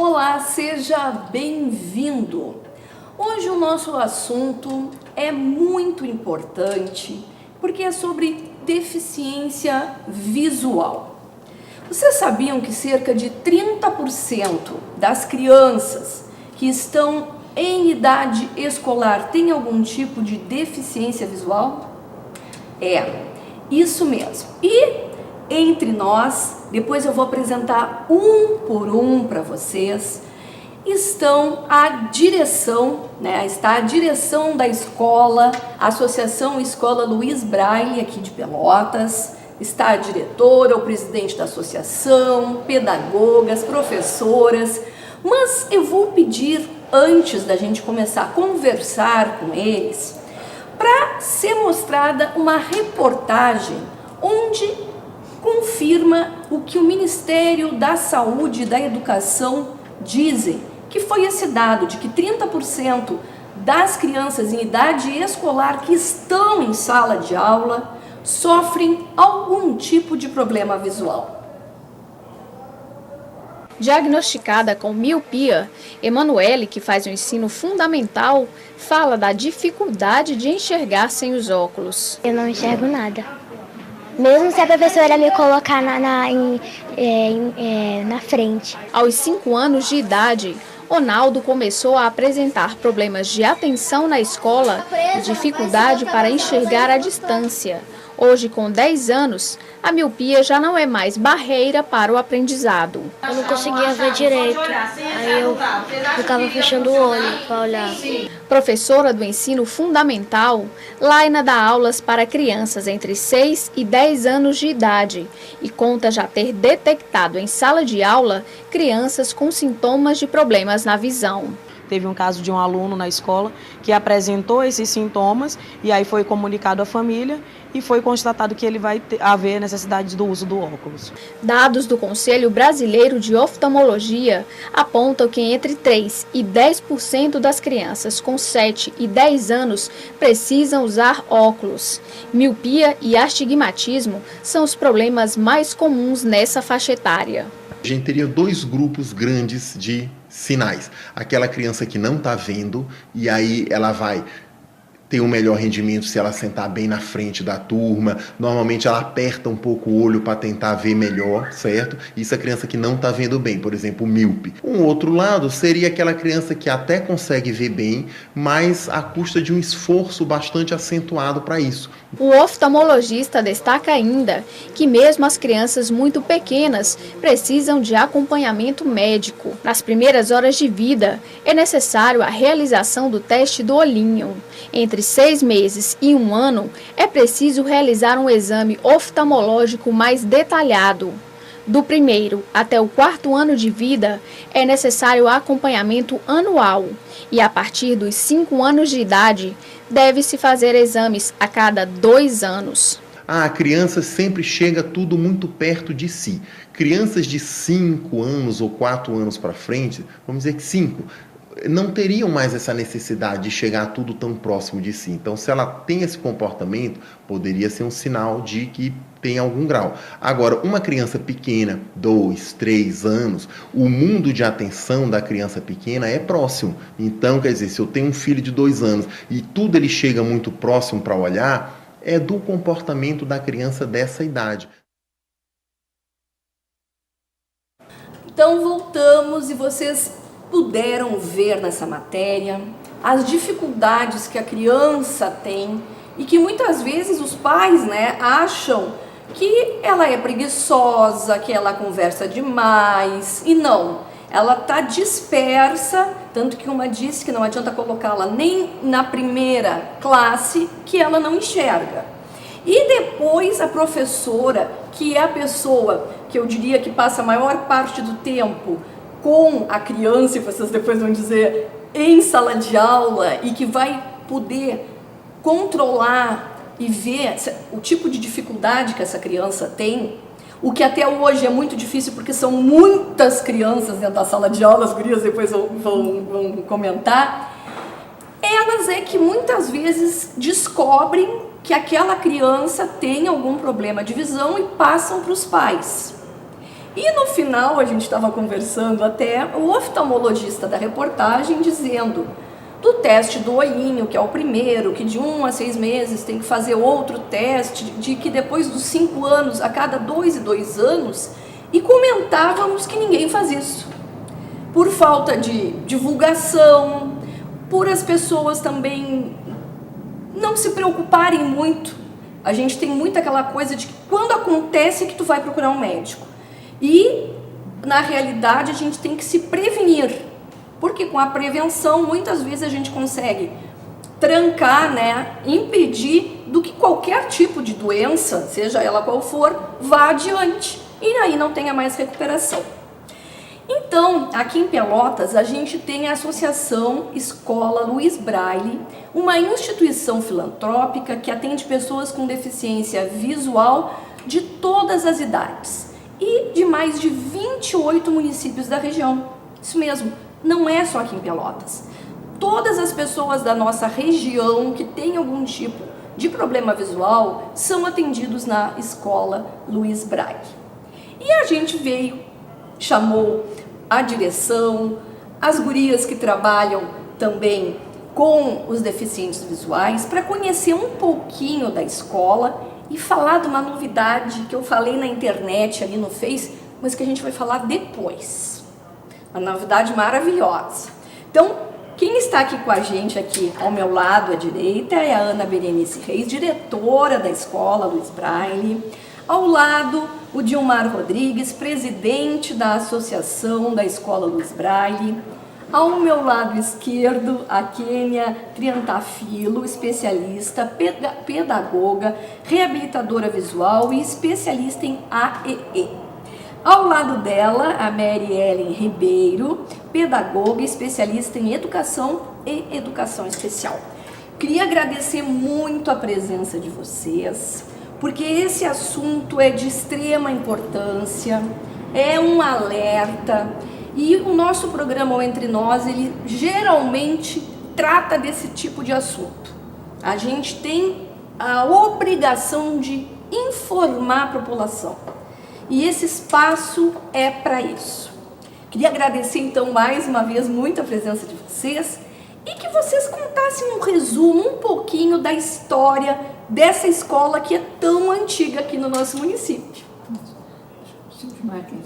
Olá, seja bem-vindo! Hoje o nosso assunto é muito importante porque é sobre deficiência visual. Vocês sabiam que cerca de 30% das crianças que estão em idade escolar têm algum tipo de deficiência visual? É, isso mesmo. E entre nós, depois eu vou apresentar um por um para vocês, estão a direção, está a direção da escola, a Associação Escola Luiz Braille aqui de Pelotas, está a diretora, o presidente da associação, pedagogas, professoras, mas eu vou pedir, antes da gente começar a conversar com eles, para ser mostrada uma reportagem onde confirma o que o Ministério da Saúde e da Educação dizem, que foi esse dado de que 30% das crianças em idade escolar que estão em sala de aula sofrem algum tipo de problema visual. Diagnosticada com miopia, Emanuele, que faz o ensino fundamental, fala da dificuldade de enxergar sem os óculos. Eu não enxergo nada. Mesmo se a professora me colocar na frente. Aos 5 anos de idade, Ronaldo começou a apresentar problemas de atenção na escola e dificuldade para enxergar à distância. Hoje, com 10 anos, a miopia já não é mais barreira para o aprendizado. Eu não conseguia ver direito, aí eu ficava fechando o olho para olhar. Professora do ensino fundamental, Laina dá aulas para crianças entre 6 e 10 anos de idade e conta já ter detectado em sala de aula crianças com sintomas de problemas na visão. Teve um caso de um aluno na escola que apresentou esses sintomas e aí foi comunicado à família e foi constatado que ele vai haver necessidade do uso do óculos. Dados do Conselho Brasileiro de Oftalmologia apontam que entre 3 e 10% das crianças com 7 e 10 anos precisam usar óculos. Miopia e astigmatismo são os problemas mais comuns nessa faixa etária. A gente teria 2 grupos grandes de sinais. Aquela criança que não está vendo e aí ela vai ter um melhor rendimento se ela sentar bem na frente da turma. Normalmente ela aperta um pouco o olho para tentar ver melhor, certo? Isso é a criança que não está vendo bem, por exemplo, míope. Um outro lado seria aquela criança que até consegue ver bem, mas à custa de um esforço bastante acentuado para isso. O oftalmologista destaca ainda que mesmo as crianças muito pequenas precisam de acompanhamento médico. Nas primeiras horas de vida, é necessário a realização do teste do olhinho. Entre 6 meses e 1 ano, é preciso realizar um exame oftalmológico mais detalhado. Do 1º até o 4º ano de vida, é necessário acompanhamento anual. E a partir dos 5 anos de idade, deve-se fazer exames a cada 2 anos. A criança sempre chega tudo muito perto de si. Crianças de 5 anos ou 4 anos para frente, vamos dizer que 5, não teriam mais essa necessidade de chegar tudo tão próximo de si. Então, se ela tem esse comportamento, poderia ser um sinal de que tem algum grau. Agora, uma criança pequena, 2, 3 anos, o mundo de atenção da criança pequena é próximo. Então, quer dizer, se eu tenho um filho de 2 anos e tudo ele chega muito próximo para olhar, é do comportamento da criança dessa idade. Então, voltamos e vocês puderam ver nessa matéria as dificuldades que a criança tem e que muitas vezes os pais, acham que ela é preguiçosa, que ela conversa demais, e não, ela está dispersa, tanto que uma disse que não adianta colocá-la nem na primeira classe, que ela não enxerga. E depois a professora, que é a pessoa que eu diria que passa a maior parte do tempo com a criança, e vocês depois vão dizer, em sala de aula, e que vai poder controlar e ver o tipo de dificuldade que essa criança tem, o que até hoje é muito difícil, porque são muitas crianças dentro da sala de aula, as gurias depois vão comentar, elas é que muitas vezes descobrem que aquela criança tem algum problema de visão e passam para os pais. E no final a gente estava conversando até o oftalmologista da reportagem dizendo do teste do olhinho, que é o primeiro, que de 1 a 6 meses tem que fazer outro teste, de que depois dos 5 anos, a cada 2 e 2 anos, e comentávamos que ninguém faz isso. Por falta de divulgação, por as pessoas também não se preocuparem muito. A gente tem muito aquela coisa de que quando acontece que tu vai procurar um médico. E, na realidade, a gente tem que se prevenir. Porque com a prevenção, muitas vezes a gente consegue trancar, né, impedir do que qualquer tipo de doença, seja ela qual for, vá adiante. E aí não tenha mais recuperação. Então, aqui em Pelotas, a gente tem a Associação Escola Luiz Braille, uma instituição filantrópica que atende pessoas com deficiência visual de todas as idades e de mais de 28 municípios da região. Isso mesmo. Não é só aqui em Pelotas. Todas as pessoas da nossa região que têm algum tipo de problema visual são atendidos na Escola Luiz Braille. E a gente veio, chamou a direção, as gurias que trabalham também com os deficientes visuais para conhecer um pouquinho da escola e falar de uma novidade que eu falei na internet, ali no Face, mas que a gente vai falar depois. Uma novidade maravilhosa. Então, quem está aqui com a gente, aqui ao meu lado à direita, é a Ana Berenice Reis, diretora da Escola Luiz Braille. Ao lado, o Dilmar Rodrigues, presidente da Associação da Escola Luiz Braille. Ao meu lado esquerdo, a Kênia Triantafilo, especialista, pedagoga, reabilitadora visual e especialista em AEE. Ao lado dela, a Mary Ellen Ribeiro, pedagoga, especialista em educação e educação especial. Queria agradecer muito a presença de vocês, porque esse assunto é de extrema importância, é um alerta, e o nosso programa O Entre Nós, ele geralmente trata desse tipo de assunto. A gente tem a obrigação de informar a população. E esse espaço é para isso. Queria agradecer então mais uma vez muito a presença de vocês e que vocês contassem um resumo, um pouquinho da história dessa escola que é tão antiga aqui no nosso município.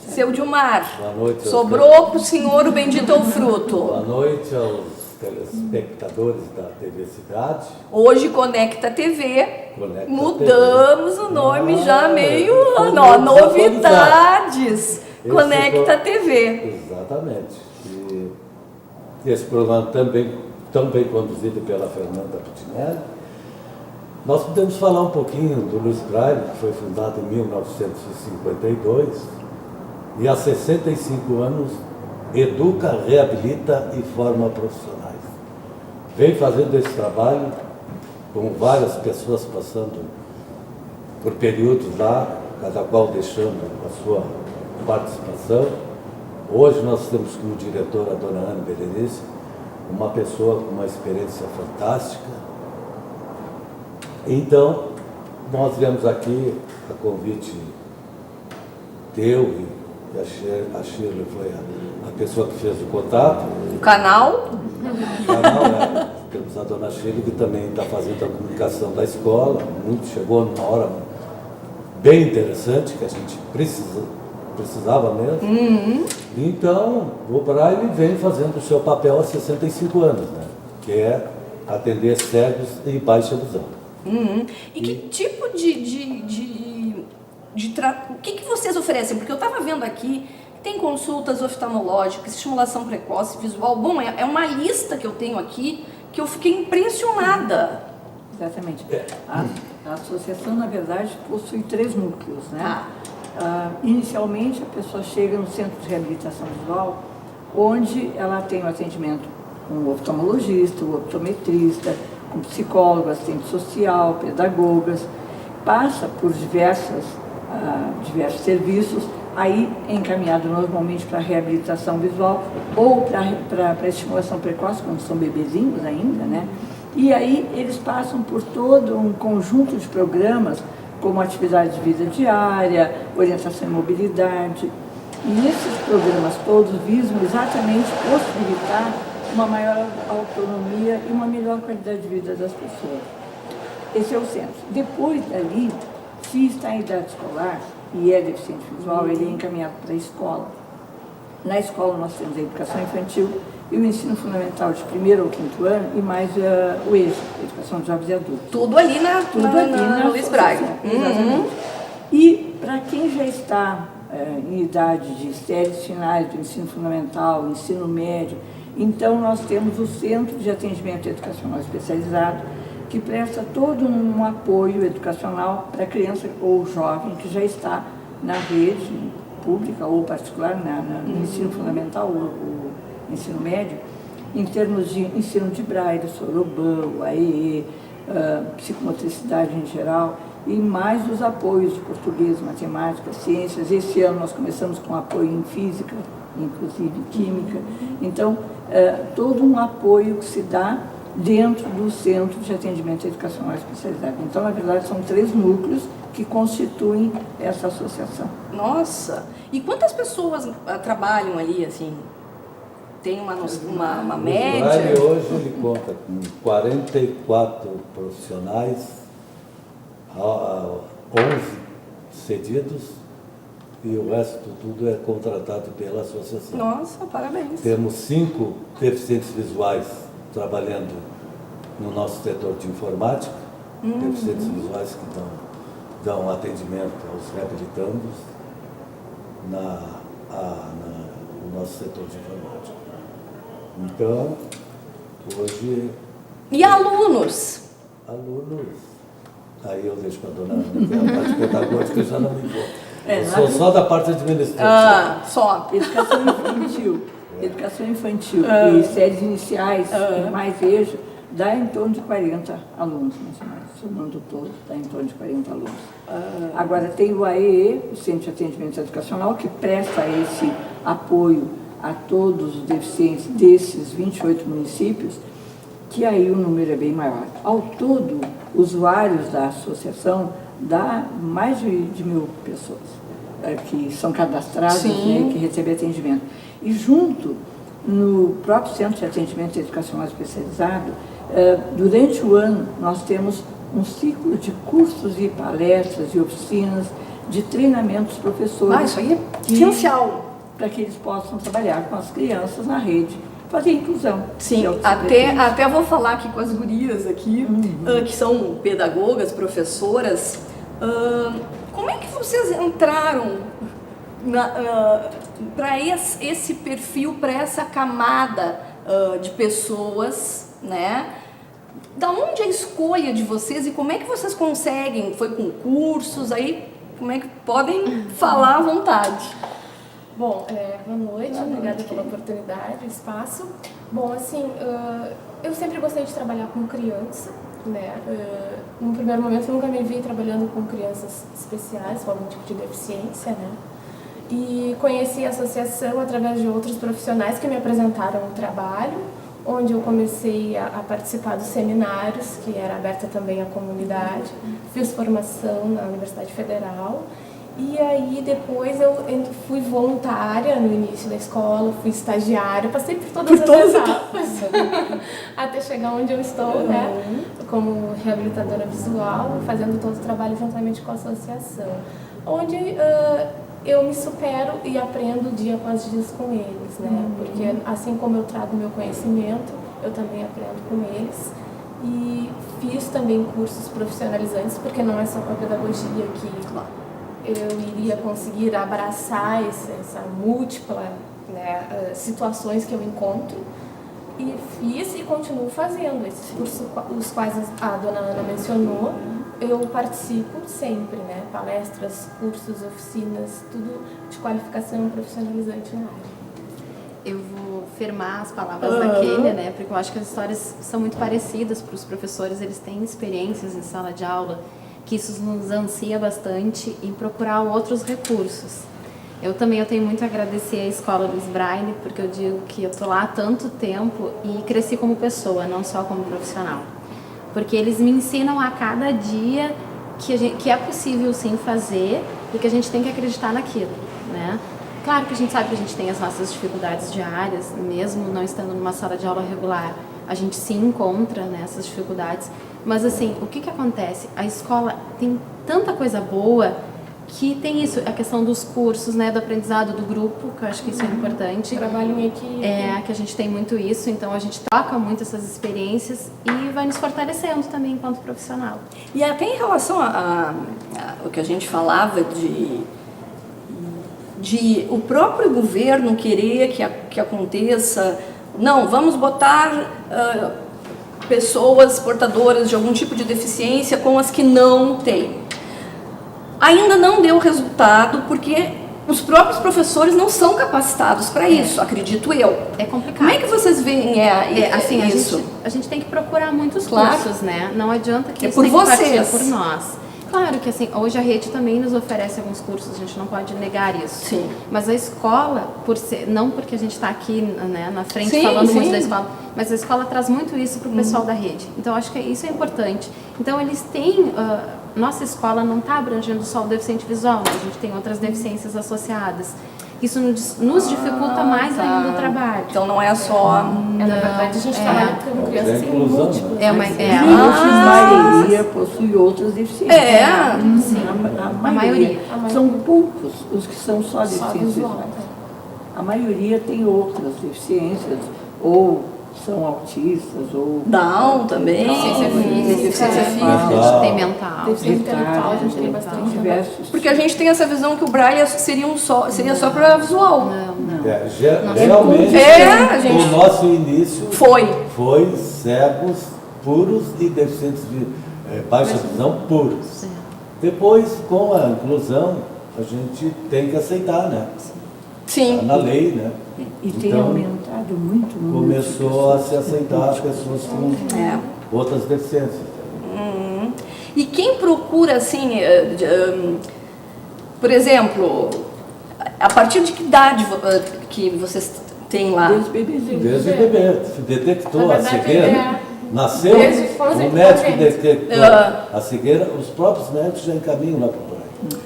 Seu Dilmar, boa noite, sobrou para o senhor o bendito é o fruto. Boa noite aos telespectadores da TV Cidade. Hoje Conecta TV. Mudamos TV. O nome já meio... novidades. Conecta TV. Exatamente. E esse programa também conduzido pela Fernanda Putinelli. Nós podemos falar um pouquinho do Luiz Braille, que foi fundado em 1952 e há 65 anos educa, reabilita e forma profissionais. Vem fazendo esse trabalho com várias pessoas passando por períodos lá, cada qual deixando a sua participação. Hoje nós temos como diretora a dona Ana Berenice, uma pessoa com uma experiência fantástica. Então, nós viemos aqui a convite teu e a Shirley foi a pessoa que fez o contato. O canal? Temos a dona Shirley, que também está fazendo a comunicação da escola, chegou numa hora bem interessante, que a gente precisava mesmo. Uhum. Então, o Braille vem fazendo o seu papel há 65 anos, né? Que é atender cegos e baixa visão. Uhum. E que tipo o que vocês oferecem? Porque eu estava vendo aqui, tem consultas oftalmológicas, estimulação precoce, visual. Bom, é uma lista que eu tenho aqui que eu fiquei impressionada. Exatamente. A associação, na verdade, possui 3 núcleos, né? Inicialmente, a pessoa chega no centro de reabilitação visual, onde ela tem o atendimento com o oftalmologista, o optometrista, um psicólogo, assistente social, pedagogas, passa por diversos serviços, aí é encaminhado normalmente para reabilitação visual ou para estimulação precoce, quando são bebezinhos ainda, né? E aí eles passam por todo um conjunto de programas, como atividade de vida diária, orientação em mobilidade. E esses programas todos visam exatamente possibilitar uma maior autonomia e uma melhor qualidade de vida das pessoas. Esse é o centro. Depois dali, se está em idade escolar e é deficiente visual, ele é encaminhado para a escola. Na escola nós temos a educação infantil e o ensino fundamental de 1º ao 5º ano e mais o EJA, a educação de jovens e adultos. Tudo ali na Luiz Braga. Exatamente. E para quem já está em idade de séries finais do ensino fundamental, ensino médio, então nós temos o Centro de Atendimento Educacional Especializado, que presta todo um apoio educacional para a criança ou jovem que já está na rede pública ou particular, no ensino fundamental ou ensino médio, em termos de ensino de braille, soroban, o AEE, psicomotricidade em geral, e mais os apoios de português, matemática, ciências. Esse ano nós começamos com apoio em física, inclusive química. Então, todo um apoio que se dá dentro do Centro de Atendimento Educacional Especializado. Então, na verdade, são 3 núcleos que constituem essa associação. Nossa! E quantas pessoas trabalham ali, assim? Tem uma média? O Braille hoje ele conta com 44 profissionais, 11 cedidos e o resto tudo é contratado pela associação. Nossa, parabéns! Temos 5 deficientes visuais trabalhando no nosso setor de informática, deficientes visuais que dão atendimento aos reabilitandos no nosso setor de informática. Então, hoje... E alunos? Aí eu deixo com a dona Ana, que é a parte pedagógica, eu já não me importo. Eu sou só da parte administrativa. Só. Educação infantil e séries iniciais, mais EJA, dá em torno de 40 alunos, mais ou menos, somando todo, dá em torno de 40 alunos. Agora tem o AEE, o Centro de Atendimento Educacional, que presta esse apoio a todos os deficientes desses 28 municípios, que aí o número é bem maior. Ao todo, usuários da associação dá mais de 1.000 pessoas que são cadastradas, né, que recebem atendimento. E junto, no próprio Centro de Atendimento Educacional Especializado, durante o ano nós temos um ciclo de cursos e palestras e oficinas de treinamento dos professores. Isso aí é essencial. Para que eles possam trabalhar com as crianças na rede, fazer inclusão. Sim, até vou falar aqui com as gurias aqui, que são pedagogas, professoras. Como é que vocês entraram para esse perfil, para essa camada de pessoas, né? Da onde a escolha de vocês e como é que vocês conseguem? Foi com cursos aí? Como é que podem falar à vontade? Bom, boa noite, obrigada pela oportunidade, espaço. Bom, assim, eu sempre gostei de trabalhar com criança, né? No primeiro momento eu nunca me vi trabalhando com crianças especiais, com algum tipo de deficiência, né? E conheci a associação através de outros profissionais que me apresentaram o trabalho, onde eu comecei a participar dos seminários, que era aberta também à comunidade. Fiz formação na Universidade Federal. E aí depois eu fui voluntária no início da escola, fui estagiária, passei por todas as etapas até chegar onde eu estou, né, como reabilitadora visual, fazendo todo o trabalho juntamente com a associação, onde eu me supero e aprendo dia após dia com eles, né, porque assim como eu trago meu conhecimento, eu também aprendo com eles. E fiz também cursos profissionalizantes, porque não é só com a pedagogia que eu iria conseguir abraçar essa múltipla, né, situações que eu encontro, e fiz e continuo fazendo esses cursos, os quais a dona Ana mencionou. Eu participo sempre, né, palestras, cursos, oficinas, tudo de qualificação profissionalizante na área. Eu vou firmar as palavras da Kênia, né, porque eu acho que as histórias são muito parecidas para os professores, eles têm experiências em sala de aula, que isso nos ansia bastante em procurar outros recursos. Eu tenho muito a agradecer à Escola Luiz Braille, porque eu digo que eu estou lá há tanto tempo e cresci como pessoa, não só como profissional. Porque eles me ensinam a cada dia que é possível sim fazer e que a gente tem que acreditar naquilo, né? Claro que a gente sabe que a gente tem as nossas dificuldades diárias, mesmo não estando numa sala de aula regular, a gente se encontra nessas dificuldades. Mas assim, o que acontece? A escola tem tanta coisa boa que tem isso, a questão dos cursos, né, do aprendizado do grupo, que eu acho que isso é importante. Trabalho em equipe. Que a gente tem muito isso, então a gente troca muito essas experiências e vai nos fortalecendo também enquanto profissional. E até em relação o que a gente falava de o próprio governo querer que aconteça, não, vamos botar pessoas portadoras de algum tipo de deficiência com as que não têm. Ainda não deu resultado porque os próprios professores não são capacitados para isso, acredito eu. É complicado. Como é que vocês veem assim, isso? A gente tem que procurar muitos Claro. cursos, né? Não adianta que É isso por tem que partir vocês. por nós. Claro que assim, hoje a rede também nos oferece alguns cursos, a gente não pode negar isso. Sim. Mas a escola, não porque a gente está aqui, né, na frente Sim, falando muito sim. da escola, mas a escola traz muito isso para o pessoal da rede. Então acho que isso é importante. Então eles têm, nossa escola não está abrangendo só o deficiente visual, a gente tem outras deficiências associadas. Isso nos dificulta mais ainda o trabalho. Então não é só... Na verdade, a gente trabalha com crianças sem múltiplos. A maioria possui outras deficiências. Sim. A maioria. São poucos os que são só deficiências visual. visuais. A maioria tem outras deficiências, ou são autistas, ou... Down também. Deficiência física, tem mental. Deficiência intelectual, a gente tem bastante. Diversos. Porque a gente tem essa visão que o Braille seria só para visual. Realmente, o nosso início foi cegos puros e deficientes de baixa visão puros. Depois, com a inclusão, a gente tem que aceitar, né? Sim. Tá na lei, né? E tem aumentado muito o número de Começou a se aceitar as pessoas com outras deficiências. E quem procura, assim, por exemplo, a partir de que idade que vocês têm lá? Desde bebezinho. Desde o bebê, detectou Na a verdade, cegueira, nasceu, desde que fomos o médico envolventes. detectou a cegueira, os próprios médicos já encaminham lá para o Braille.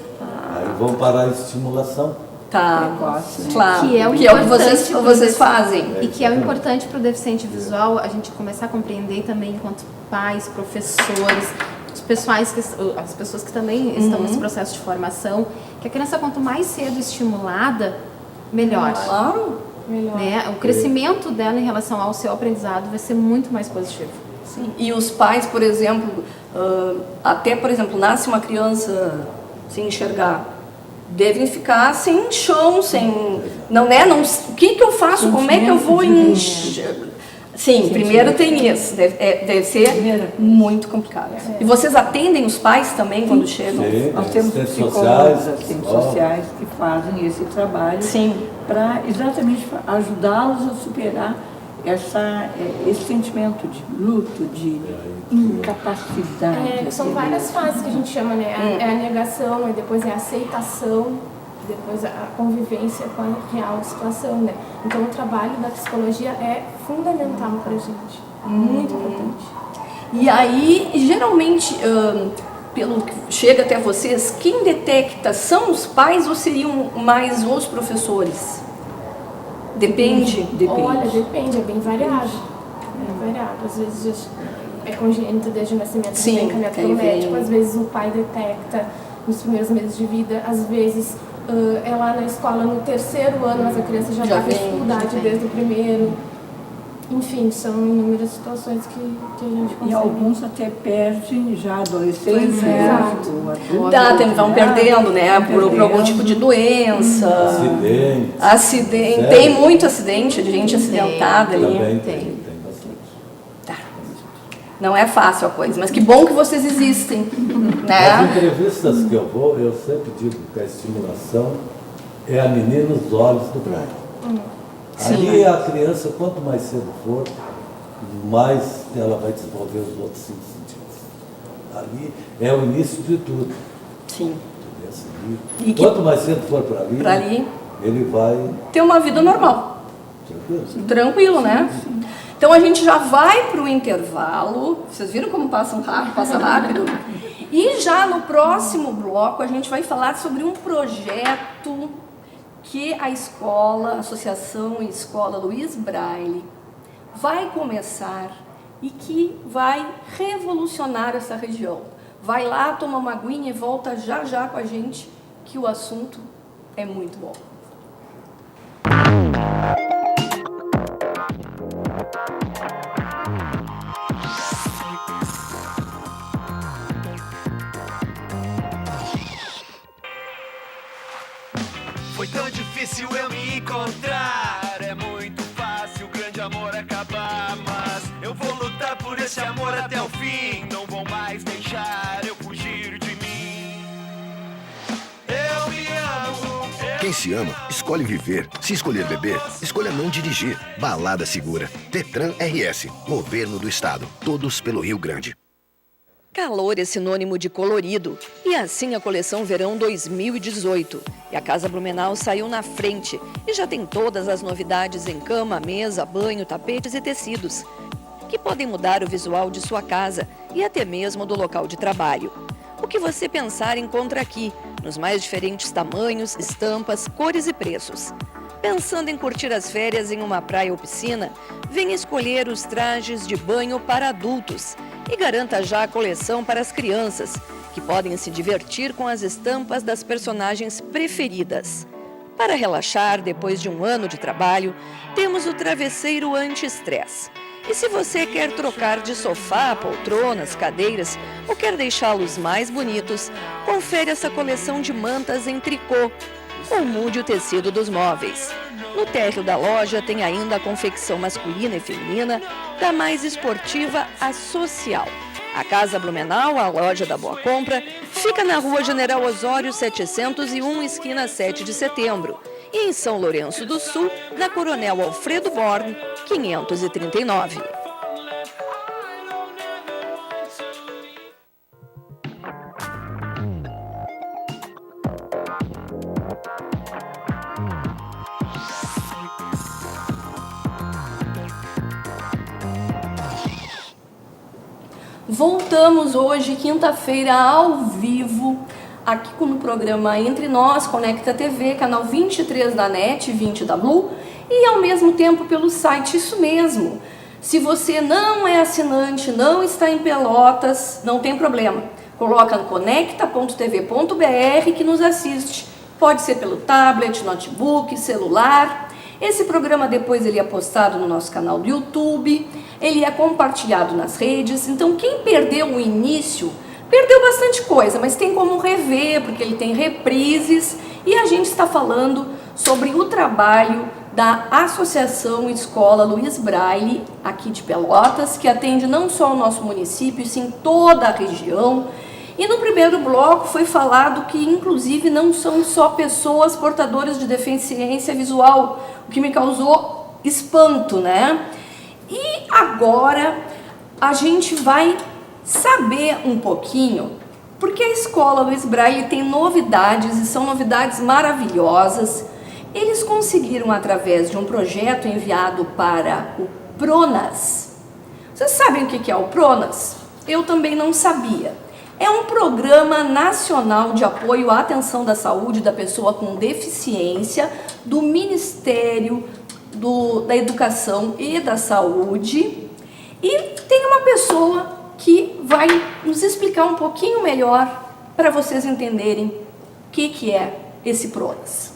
Aí vão parar a estimulação. Tá, Precoce, né? claro. Que é o que importante pro vocês fazem. E que é o importante para o deficiente visual a gente começar a compreender também enquanto pais, professores, as pessoas que também estão nesse processo de formação, que a criança quanto mais cedo estimulada, melhor. Claro. Né? O crescimento dela em relação ao seu aprendizado vai ser muito mais positivo. Sim. E os pais, por exemplo, até, por exemplo, nasce uma criança sem enxergar, devem ficar sem chão, sem... Não, né? Não, o que eu faço? Como é que eu vou enxergar? Sim, primeiro tem isso. Deve ser muito complicado. E vocês atendem os pais também quando chegam? Sim, Nós temos psicólogos, assistentes sociais que fazem esse trabalho para exatamente ajudá-los a superar esse sentimento de luto, de incapacidade. São várias fases que a gente chama, né? É a negação, e depois é a aceitação, depois a convivência com a real situação, né? Então o trabalho da psicologia é fundamental para a gente, muito importante. E aí, geralmente, pelo que chega até vocês, quem detecta são os pais ou seriam mais os professores? Depende? Olha, depende, é bem variado. É variado. Às vezes é congênito desde o nascimento, vem encaminhado pelo médico, às vezes o pai detecta nos primeiros meses de vida, às vezes é lá na escola no terceiro ano, mas a criança já está com dificuldade desde o primeiro. Enfim, são inúmeras situações que a gente consegue. E alguns até perdem já adolescentes. Vão perdendo, né? Por algum tipo de doença. Acidente. Tem muito acidente, de gente acidentada ali. Também tem bastante. Tá. Não é fácil a coisa, mas que bom que vocês existem. Né? Nas entrevistas que eu vou, eu sempre digo que a estimulação é a menina nos olhos do Braille. Ali a criança, quanto mais cedo for, mais ela vai desenvolver os outros 5 sentidos. Ali é o início de tudo. Sim. E quanto mais cedo for para ali, ele vai ter uma vida normal. Tranquilo, né? Então a gente já vai para o intervalo. Vocês viram como passa rápido? E já no próximo bloco a gente vai falar sobre um projeto que a escola, a Associação Escola Luiz Braille, vai começar e que vai revolucionar essa região. Vai lá, toma uma aguinha e volta já já com a gente, que o assunto é muito bom. Foi tão difícil eu me encontrar. É muito fácil o grande amor acabar, mas eu vou lutar por esse amor até o fim. Não vou mais deixar eu fugir de mim. Eu me amo. Quem se ama, escolhe viver. Se escolher beber, escolha não dirigir. Balada segura. Detran RS. Governo do Estado. Todos pelo Rio Grande. Calor é sinônimo de colorido, e assim a coleção Verão 2018. E a Casa Blumenau saiu na frente e já tem todas as novidades em cama, mesa, banho, tapetes e tecidos, que podem mudar o visual de sua casa e até mesmo do local de trabalho. O que você pensar encontra aqui, nos mais diferentes tamanhos, estampas, cores e preços. Pensando em curtir as férias em uma praia ou piscina, venha escolher os trajes de banho para adultos e garanta já a coleção para as crianças, que podem se divertir com as estampas das personagens preferidas. Para relaxar depois de um ano de trabalho, temos o travesseiro anti-estresse. E se você quer trocar de sofá, poltronas, cadeiras ou quer deixá-los mais bonitos, confere essa coleção de mantas em tricô ou mude o tecido dos móveis. No térreo da loja tem ainda a confecção masculina e feminina, da mais esportiva à social. A Casa Blumenau, a loja da Boa Compra, fica na Rua General Osório 701, esquina 7 de setembro. E em São Lourenço do Sul, na Coronel Alfredo Born, 539. Voltamos hoje, quinta-feira, ao vivo, aqui no programa Entre Nós, Conecta TV, canal 23 da NET, 20 da Blue, e ao mesmo tempo pelo site, isso mesmo. Se você não é assinante, não está em Pelotas, não tem problema. Coloca no conecta.tv.br que nos assiste. Pode ser pelo tablet, notebook, celular. Esse programa depois ele é postado no nosso canal do YouTube, ele é compartilhado nas redes, então quem perdeu o início, perdeu bastante coisa, mas tem como rever, porque ele tem reprises, e a gente está falando sobre o trabalho da Associação Escola Luiz Braille, aqui de Pelotas, que atende não só o nosso município, sim toda a região. E no primeiro bloco foi falado que, inclusive, não são só pessoas portadoras de deficiência visual, o que me causou espanto, né? E agora a gente vai saber um pouquinho, porque a Escola Luiz Braille tem novidades, e são novidades maravilhosas. Eles conseguiram, através de um projeto enviado para o PRONAS. Vocês sabem o que é o PRONAS? Eu também não sabia. É um programa nacional de apoio à atenção da saúde da pessoa com deficiência do Ministério da Educação e da Saúde. E tem uma pessoa que vai nos explicar um pouquinho melhor para vocês entenderem o que é esse PRONAS.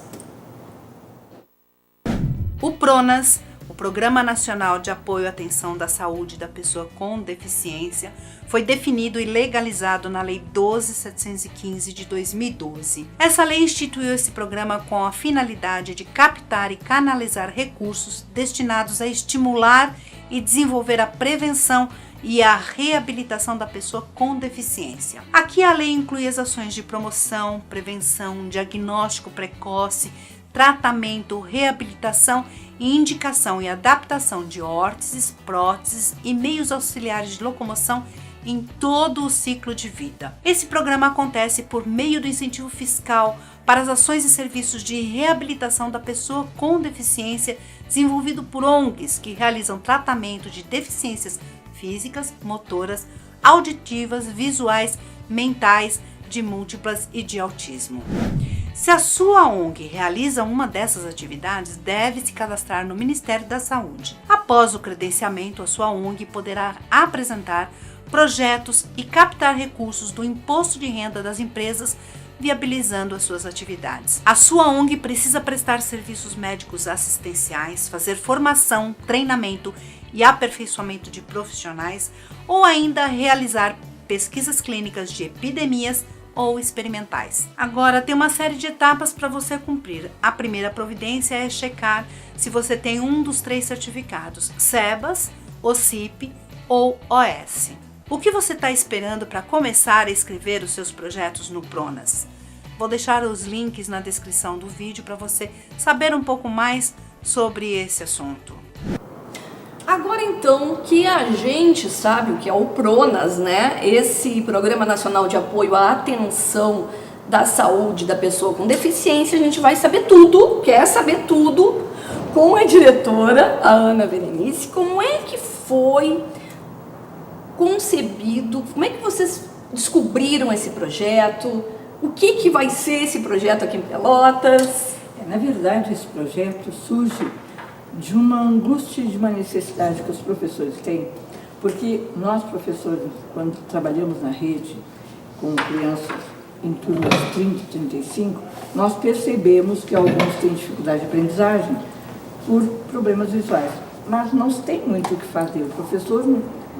O PRONAS, o Programa Nacional de Apoio à Atenção da Saúde da Pessoa com Deficiência, foi definido e legalizado na Lei 12.715 de 2012. Essa lei instituiu esse programa com a finalidade de captar e canalizar recursos destinados a estimular e desenvolver a prevenção e a reabilitação da pessoa com deficiência. Aqui a lei inclui as ações de promoção, prevenção, diagnóstico precoce, tratamento, reabilitação e indicação e adaptação de órteses, próteses e meios auxiliares de locomoção em todo o ciclo de vida. Esse programa acontece por meio do incentivo fiscal para as ações e serviços de reabilitação da pessoa com deficiência, desenvolvido por ONGs que realizam tratamento de deficiências físicas, motoras, auditivas, visuais, mentais, de múltiplas e de autismo. Se a sua ONG realiza uma dessas atividades, deve se cadastrar no Ministério da Saúde. Após o credenciamento, a sua ONG poderá apresentar projetos e captar recursos do imposto de renda das empresas, viabilizando as suas atividades. A sua ONG precisa prestar serviços médicos assistenciais, fazer formação, treinamento e aperfeiçoamento de profissionais ou ainda realizar pesquisas clínicas de epidemias ou experimentais. Agora, tem uma série de etapas para você cumprir. A primeira providência é checar se você tem um dos 3 certificados, SEBAS, OCIP ou OS. O que você está esperando para começar a escrever os seus projetos no Pronas? Vou deixar os links na descrição do vídeo para você saber um pouco mais sobre esse assunto. Agora então que a gente sabe o que é o Pronas, né? Esse Programa Nacional de Apoio à Atenção da Saúde da Pessoa com Deficiência, a gente vai saber tudo, quer saber tudo, com a diretora, a Ana Berenice, como é que foi concebido, como é que vocês descobriram esse projeto, o que vai ser esse projeto aqui em Pelotas? Na verdade, esse projeto surge de uma angústia, de uma necessidade que os professores têm, porque nós, professores, quando trabalhamos na rede com crianças em turmas de 30 e 35, nós percebemos que alguns têm dificuldade de aprendizagem por problemas visuais, mas não se tem muito o que fazer, o professor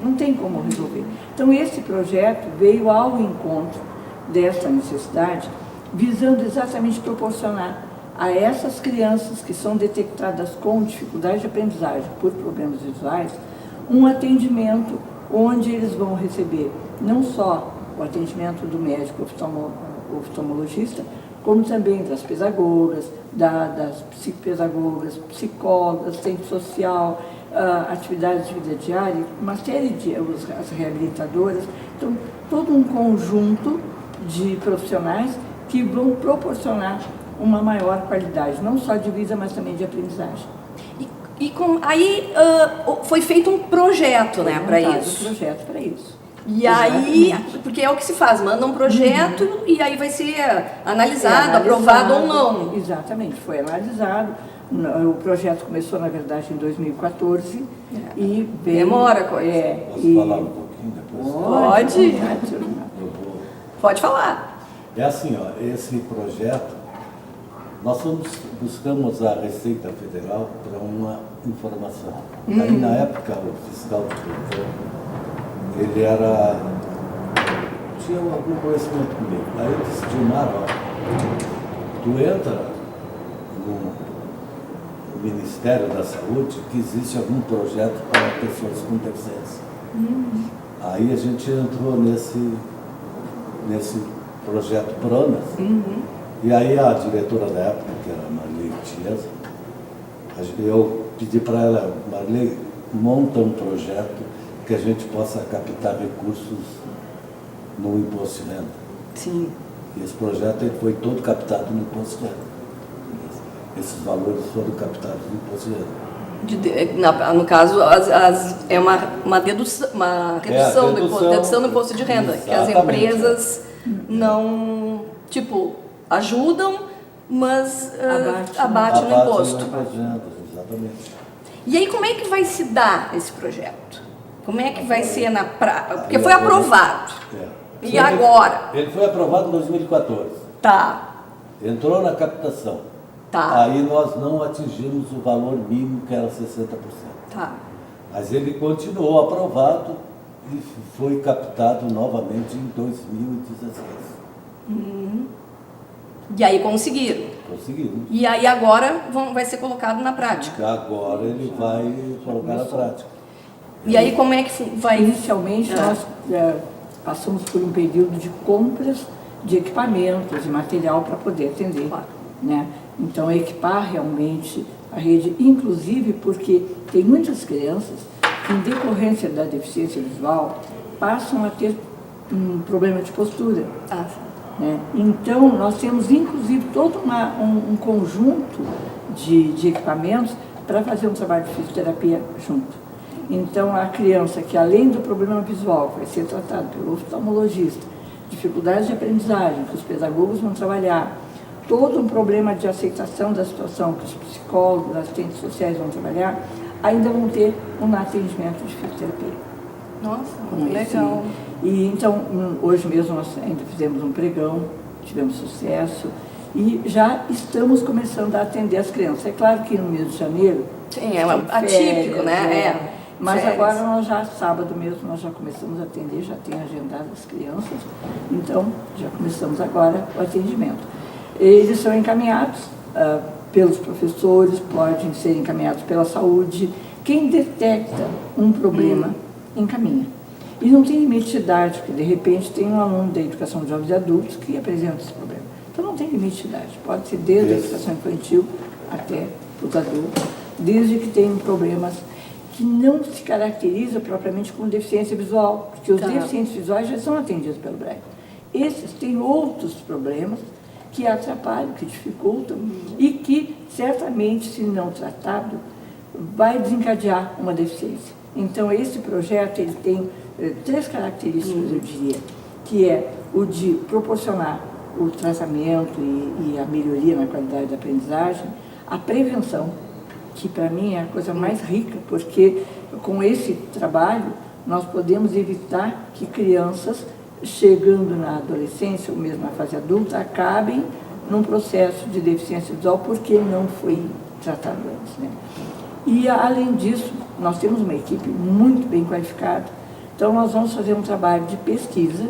não tem como resolver. Então, esse projeto veio ao encontro dessa necessidade, visando exatamente proporcionar a essas crianças que são detectadas com dificuldade de aprendizagem por problemas visuais, um atendimento onde eles vão receber não só o atendimento do médico oftalmologista, como também das pedagogas, das psicopedagogas, psicólogas, assistente social, atividades de vida diária, uma série de as reabilitadoras. Então, todo um conjunto de profissionais que vão proporcionar uma maior qualidade, não só de vida, mas também de aprendizagem. Aí foi feito um projeto, né, para isso? Um projeto para isso. E aí, porque é o que se faz, manda um projeto e aí vai ser analisado, aprovado ou não. Exatamente, foi analisado. O projeto começou, na verdade, em 2014 e veio... Demora Posso falar um pouquinho depois? Pode falar. É assim, ó, esse projeto, nós buscamos a Receita Federal para uma informação. Aí, na época, o fiscal do Detran, ele tinha algum conhecimento comigo. Aí eu disse, Dilmar, ó, tu entra no Ministério da Saúde que existe algum projeto para pessoas com deficiência. Aí a gente entrou nesse projeto Pronas. E aí a diretora da época, que era a Marley Chiesa, eu pedi para ela, Marley, monta um projeto que a gente possa captar recursos no imposto de renda. Sim. E esse projeto ele foi todo captado no imposto de renda. Esses valores foram captados no imposto de renda. No caso, é uma redução do imposto de renda, Exatamente, que as empresas não, ajudam, mas abate no imposto. Exatamente. E aí, como é que vai se dar esse projeto? Como é que vai ser na prática? Porque foi aprovado. E agora? Ele foi aprovado em 2014. Tá. Entrou na captação. Tá. Aí nós não atingimos o valor mínimo, que era 60%. Tá. Mas ele continuou aprovado e foi captado novamente em 2016. E aí conseguiram? Conseguimos. E aí agora vai ser colocado na prática? Agora ele vai colocar na prática. E aí como é que vai? Inicialmente nós passamos por um período de compras de equipamentos e material para poder atender. Né? Então equipar realmente a rede, inclusive porque tem muitas crianças que, em decorrência da deficiência visual, passam a ter um problema de postura. Né? Então, nós temos, inclusive, todo um conjunto de equipamentos para fazer um trabalho de fisioterapia junto. Então, a criança que, além do problema visual, vai ser tratado pelo oftalmologista, dificuldades de aprendizagem, que os pedagogos vão trabalhar, todo um problema de aceitação da situação que os psicólogos, assistentes sociais vão trabalhar, ainda vão ter um atendimento de fisioterapia. Nossa, muito legal. E então, hoje mesmo nós ainda fizemos um pregão, tivemos sucesso e já estamos começando a atender as crianças. É claro que no mês de janeiro... Sim, é atípico, né? Mas férias. agora nós já, sábado mesmo, nós já começamos a atender, já tem agendado as crianças, então já começamos agora o atendimento. Eles são encaminhados pelos professores, podem ser encaminhados pela saúde. Quem detecta um problema, encaminha. E não tem limite de idade, porque de repente tem um aluno da educação de jovens e adultos que apresenta esse problema. Então não tem limite de idade, pode ser desde a educação infantil até os adultos, desde que tenham problemas que não se caracteriza propriamente como deficiência visual, porque os deficientes visuais já são atendidos pelo BRAE. Esses têm outros problemas que atrapalham, que dificultam e que, certamente, se não tratado, vai desencadear uma deficiência. Então, esse projeto ele tem 3 características, eu diria, que é o de proporcionar o tratamento e a melhoria na qualidade da aprendizagem, a prevenção, que para mim é a coisa mais rica, porque com esse trabalho nós podemos evitar que crianças, chegando na adolescência ou mesmo na fase adulta, acabem num processo de deficiência visual porque não foi tratado antes, né? E, além disso, nós temos uma equipe muito bem qualificada, então nós vamos fazer um trabalho de pesquisa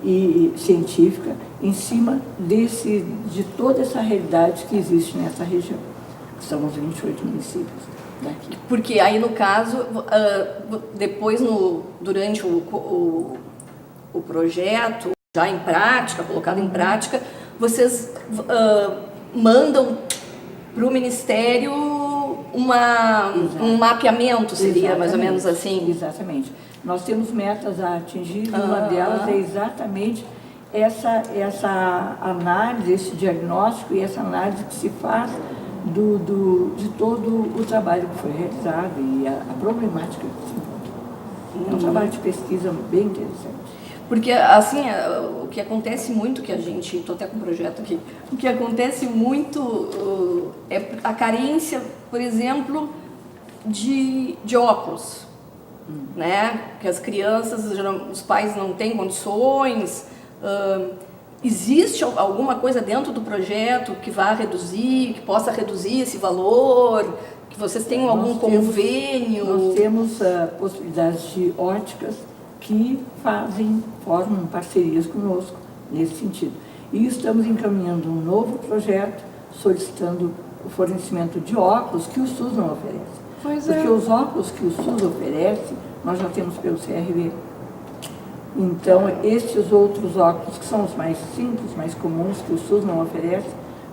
e científica em cima de toda essa realidade que existe nessa região, que são os 28 municípios daqui. Porque aí, no caso, depois, durante o projeto, já em prática, colocado em prática, vocês mandam para o Ministério um mapeamento, seria mais ou menos assim? Exatamente. Nós temos metas a atingir, e uma delas é exatamente essa análise, esse diagnóstico e essa análise que se faz de todo o trabalho que foi realizado e a problemática que se encontra. É um trabalho de pesquisa bem interessante. Porque, assim, o que acontece muito, que a gente... Estou até com um projeto aqui. O que acontece muito é a carência, por exemplo, de óculos, né? Que as crianças, os pais não têm condições. Existe alguma coisa dentro do projeto que vá reduzir, que possa reduzir esse valor? Que vocês tenham algum convênio? Nós temos possibilidades de óticas que formam parcerias conosco nesse sentido. E estamos encaminhando um novo projeto, solicitando o fornecimento de óculos que o SUS não oferece. Porque os óculos que o SUS oferece, nós já temos pelo CRV. Então, esses outros óculos, que são os mais simples, mais comuns, que o SUS não oferece,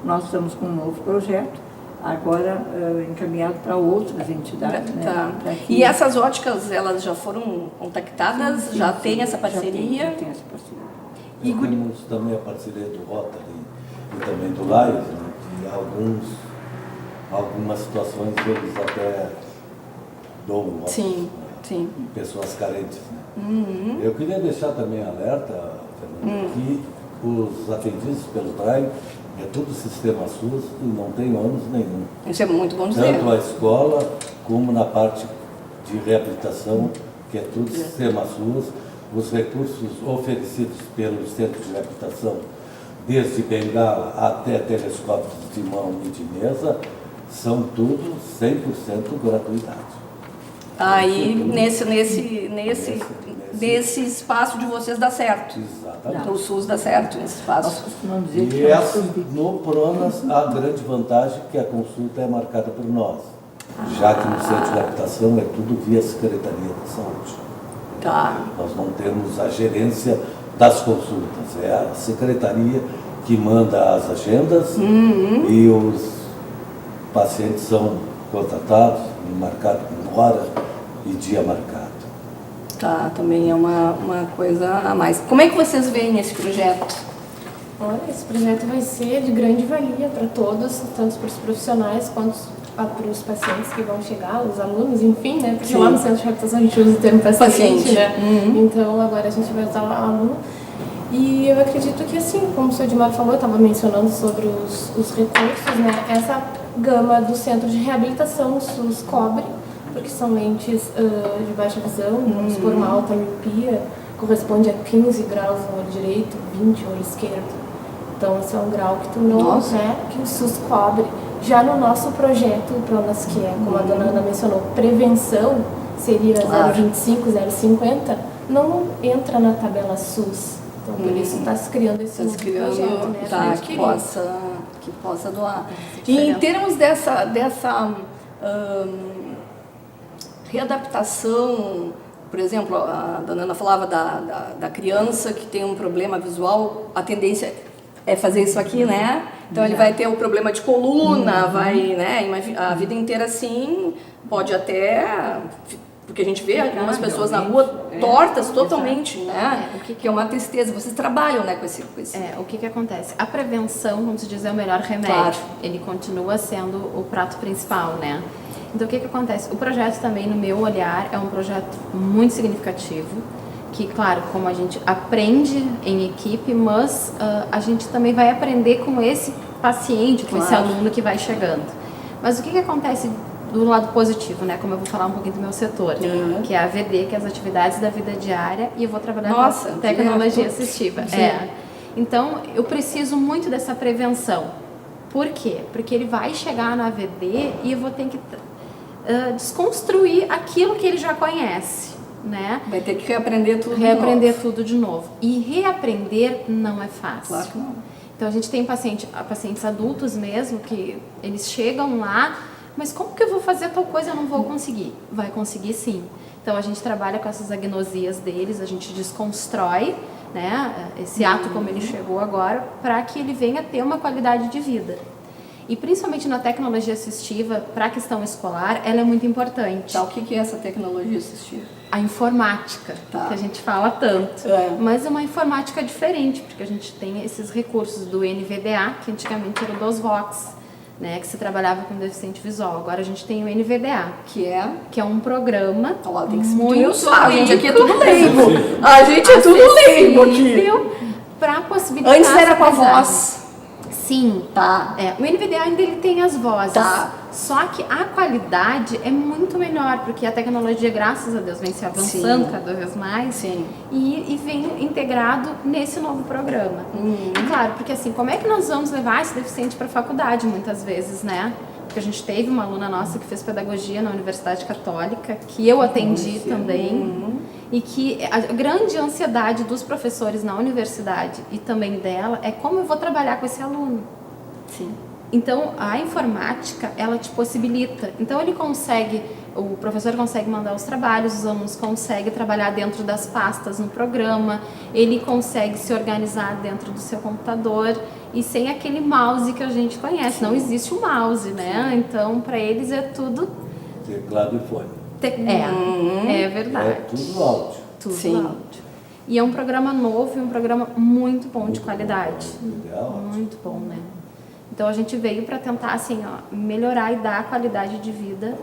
nós estamos com um novo projeto, agora encaminhado para outras entidades. Tá. Né? E essas óticas, elas já foram contactadas? Sim, já tem essa parceria? Já tem essa parceria. E temos também a parceria do Rotary e também do Live, né? Que algumas situações eles até doam óculos sim. Pessoas carentes. Né? Eu queria deixar também alerta, Fernanda, que os atendidos pelo Drive é tudo sistema SUS e não tem ônus nenhum. Isso é muito bom dizer. Tanto a escola como na parte de reabilitação, que é tudo sistema SUS. Os recursos oferecidos pelo centro de reabilitação, desde bengala até telescópios de mão e de mesa, são tudo 100% gratuidade. Aí, nesse espaço de vocês dá certo. Exatamente. O SUS dá certo nesse espaço. E essa, no PRONAS, a grande vantagem é que a consulta é marcada por nós, já que no centro de reabilitação é tudo via Secretaria da Saúde. Tá. Nós não temos a gerência das consultas, é a secretaria que manda as agendas e os pacientes são contratados, marcados com hora e dia marcado. Tá, também é uma coisa a mais. Como é que vocês veem esse projeto? Olha, esse projeto vai ser de grande valia para todos, tanto para os profissionais quanto para os pacientes que vão chegar, os alunos, enfim, né? Porque lá no centro de reabilitação a gente usa o termo paciente, né? Então agora a gente vai usar o aluno. E eu acredito que, assim, como o senhor Edmar falou, eu estava mencionando sobre os recursos, né? Essa gama do Centro de Reabilitação, o SUS cobre, porque são lentes de baixa visão, vamos por uma alta miopia, corresponde a 15 graus no olho direito, 20 no olho esquerdo. Então, esse é um grau que tu não, né, que o SUS cobre. Já no nosso projeto, o PRONAS, que é, como a dona Ana mencionou, prevenção, seria 0,25, 0,50, não entra na tabela SUS. Então, por isso está se criando esse novo projeto, né? Tá, que possa doar. E em termos dessa readaptação, por exemplo, a dona Ana falava da criança que tem um problema visual, a tendência é fazer isso aqui, né? Então ele vai ter o problema de coluna, vai, né? A vida inteira assim, pode até... Porque a gente vê algumas pessoas na rua tortas totalmente, né? Que é uma tristeza. Vocês trabalham, né, com esse... O que acontece? A prevenção, como se diz, é o melhor remédio. Claro. Ele continua sendo o prato principal, né? Então, o que acontece? O projeto também, no meu olhar, é um projeto muito significativo, que, claro, como a gente aprende em equipe, mas a gente também vai aprender com esse paciente, com esse aluno que vai chegando. Mas o que acontece do lado positivo, né? Como eu vou falar um pouquinho do meu setor, que é a AVD, que é as atividades da vida diária, e eu vou trabalhar com tecnologia assistiva. Então, eu preciso muito dessa prevenção. Por quê? Porque ele vai chegar na AVD e eu vou ter que desconstruir aquilo que ele já conhece, né? Vai ter que reaprender tudo tudo de novo. E reaprender não é fácil. Claro que não. Então, a gente tem pacientes adultos mesmo, que eles chegam lá, mas como que eu vou fazer tal coisa? Eu não vou conseguir. Vai conseguir sim. Então, a gente trabalha com essas agnosias deles, a gente desconstrói, né, esse ato como ele chegou agora, para que ele venha ter uma qualidade de vida. E principalmente na tecnologia assistiva, para a questão escolar, ela é muito importante. Tá, o que é essa tecnologia assistiva? A informática, que a gente fala tanto. Mas é uma informática diferente, porque a gente tem esses recursos do NVDA, que antigamente era o DOSVox, né, que se trabalhava com deficiente visual. Agora a gente tem o NVDA, que é um programa muito a gente aqui é tudo leigo. A gente é tudo leigo aqui. Para possibilitar. Antes era com a voz. Sim. Tá. O NVDA ainda ele tem as vozes. Tá. Só que a qualidade é muito melhor, porque a tecnologia, graças a Deus, vem se avançando cada vez mais. Sim. E vem integrado nesse novo programa. E claro, porque assim, como é que nós vamos levar esse deficiente para a faculdade muitas vezes, né? Porque a gente teve uma aluna nossa que fez pedagogia na Universidade Católica, que eu atendi também, e que a grande ansiedade dos professores na universidade e também dela é como eu vou trabalhar com esse aluno. Sim. Então, a informática, ela te possibilita. Então, o professor consegue mandar os trabalhos, os alunos conseguem trabalhar dentro das pastas no programa, ele consegue se organizar dentro do seu computador e sem aquele mouse que a gente conhece. Não existe o mouse, né? Então, para eles é tudo... Teclado e fone. É verdade. É tudo áudio. Tudo áudio. E é um programa novo e um programa muito bom de qualidade. Muito bom, né? Então, a gente veio para tentar, assim, melhorar e dar qualidade de vida